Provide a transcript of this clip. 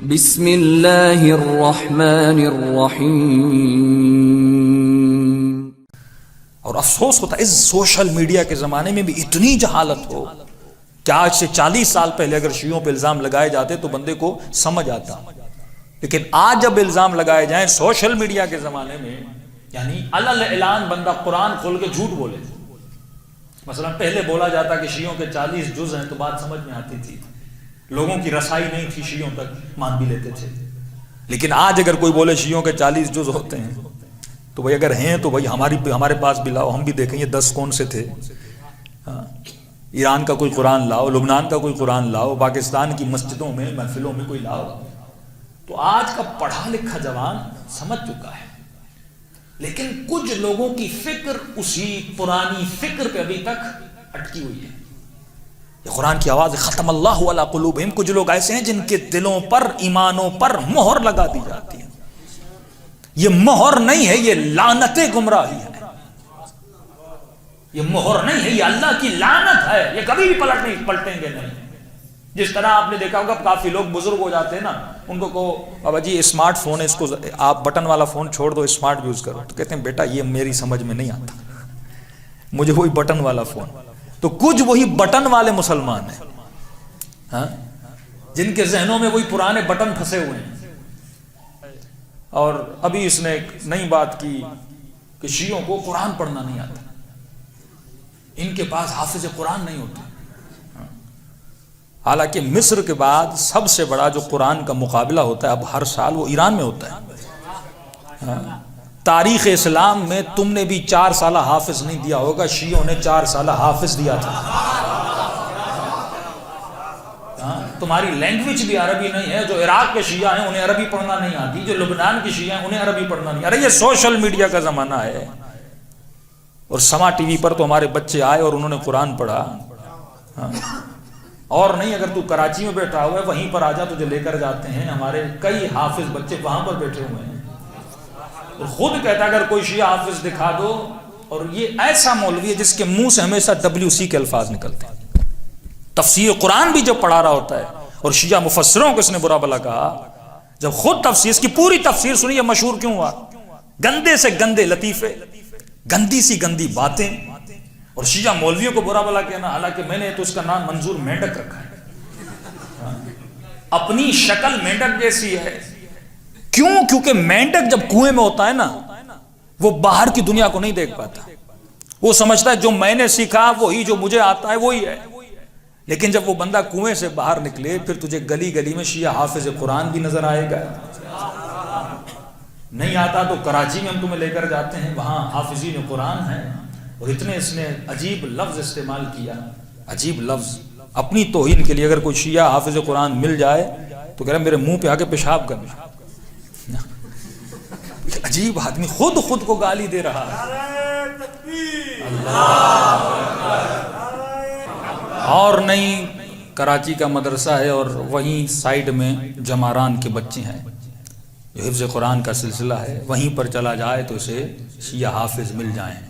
بسم اللہ الرحمن الرحیم۔ اور افسوس ہوتا ہے اس سوشل میڈیا کے زمانے میں بھی اتنی جہالت ہو کہ آج سے 40 سال پہلے اگر شیعوں پہ الزام لگائے جاتے تو بندے کو سمجھ آتا، لیکن آج جب الزام لگائے جائیں سوشل میڈیا کے زمانے میں، یعنی علل اعلان بندہ قرآن کھول کے جھوٹ بولے۔ مثلا پہلے بولا جاتا کہ شیعوں کے 40 جز ہیں تو بات سمجھ میں آتی تھی، لوگوں کی رسائی نہیں تھی، شیعوں تک مان بھی لیتے تھے۔ لیکن آج اگر کوئی بولے شیعوں کے 40 جز ہوتے ہیں تو بھائی اگر ہیں تو بھائی ہمارے پاس بھی لاؤ، ہم بھی دیکھیں یہ 10 کون سے تھے۔ ایران کا کوئی قرآن لاؤ، لبنان کا کوئی قرآن لاؤ، پاکستان کی مسجدوں میں محفلوں میں کوئی لاؤ۔ تو آج کا پڑھا لکھا جوان سمجھ چکا ہے، لیکن کچھ لوگوں کی فکر اسی پرانی فکر پہ ابھی تک اٹکی ہوئی ہے۔ یہ قرآن کی آواز ختم اللہ علی قلوبہم، کچھ لوگ ایسے ہیں جن کے دلوں پر ایمانوں پر مہر لگا دی جاتی ہے۔ یہ مہر نہیں ہے، یہ لعنت گمراہی ہے۔ یہ مہر نہیں ہے، یہ اللہ کی لعنت ہے۔ یہ کبھی بھی پلٹیں گے نہیں۔ جس طرح آپ نے دیکھا ہوگا کافی لوگ بزرگ ہو جاتے ہیں نا، ان کو کہو بابا جی اسمارٹ فون ہے، اس کو آپ بٹن والا فون چھوڑ دو، اسمارٹ یوز کرو، تو کہتے ہیں بیٹا یہ میری سمجھ میں نہیں آتا، مجھے وہی بٹن والا فون۔ تو کچھ وہی بٹن والے مسلمان ہیں ہاں، جن کے ذہنوں میں وہی پرانے بٹن پھنسے ہوئے ہیں۔ اور ابھی اس نے ایک نئی بات کی کہ شیعوں کو قرآن پڑھنا نہیں آتا، ان کے پاس حافظ قرآن نہیں ہوتے۔ حالانکہ مصر کے بعد سب سے بڑا جو قرآن کا مقابلہ ہوتا ہے اب ہر سال، وہ ایران میں ہوتا ہے۔ تاریخ اسلام میں تم نے بھی 4 سالہ حافظ نہیں دیا ہوگا، شیعوں نے 4 سالہ حافظ دیا تھا۔ تمہاری لینگویج بھی عربی نہیں ہے۔ جو عراق کے شیعہ ہیں انہیں عربی پڑھنا نہیں آتی، جو لبنان کی شیعہ ہیں انہیں عربی پڑھنا نہیں۔ ارے یہ سوشل میڈیا کا زمانہ ہے، اور سما ٹی وی پر تو ہمارے بچے آئے اور انہوں نے قرآن پڑھا۔ اور نہیں، اگر تو کراچی میں بیٹھا ہوا ہے وہیں پر آجا، تجھے لے کر جاتے ہیں۔ ہمارے کئی حافظ بچے وہاں پر بیٹھے ہوئے ہیں، اور خود کہتا ہے اگر کوئی شیعہ حافظ دکھا دو۔ اور یہ ایسا مولوی ہے جس کے منہ سے ہمیشہ WC کے الفاظ نکلتے ہیں۔ تفسیر قرآن بھی جب پڑھا رہا ہوتا ہے، اور شیعہ مفسروں کو اس نے برا بھلا کہا، جب خود تفسیر، اس کی پوری تفسیر سنی، یہ مشہور کیوں ہوا؟ گندے سے گندے لطیفے، گندی سی گندی باتیں، اور شیعہ مولویوں کو برا بھلا کہنا۔ حالانکہ میں نے تو اس کا نام منظور مینڈک رکھا ہے، اپنی شکل مینڈک جیسی ہے۔ کیوں؟ کیونکہ مینڈک جب کنویں میں ہوتا ہے نا، وہ باہر کی دنیا کو نہیں دیکھ پاتا، وہ سمجھتا ہے جو میں نے سیکھا وہی، جو مجھے آتا ہے وہی ہے۔ لیکن جب وہ بندہ کنویں سے باہر نکلے، پھر تجھے گلی گلی میں شیعہ حافظ قرآن بھی نظر آئے گا۔ نہیں آتا تو کراچی میں ہم تمہیں لے کر جاتے ہیں، وہاں حافظین قرآن ہیں۔ اور اتنے اس نے عجیب لفظ استعمال کیا، عجیب لفظ اپنی توہین کے لیے۔ اگر کوئی شیعہ حافظ قرآن مل جائے تو کہہ رہا میرے منہ پہ آ کے پیشاب کرنا۔ عجیب آدمی خود کو گالی دے رہا ہے۔ اور نہیں، کراچی کا مدرسہ ہے اور وہیں سائیڈ میں جماران کے بچے ہیں، جو حفظ قرآن کا سلسلہ ہے، وہیں پر چلا جائے تو اسے شیعہ حافظ مل جائیں۔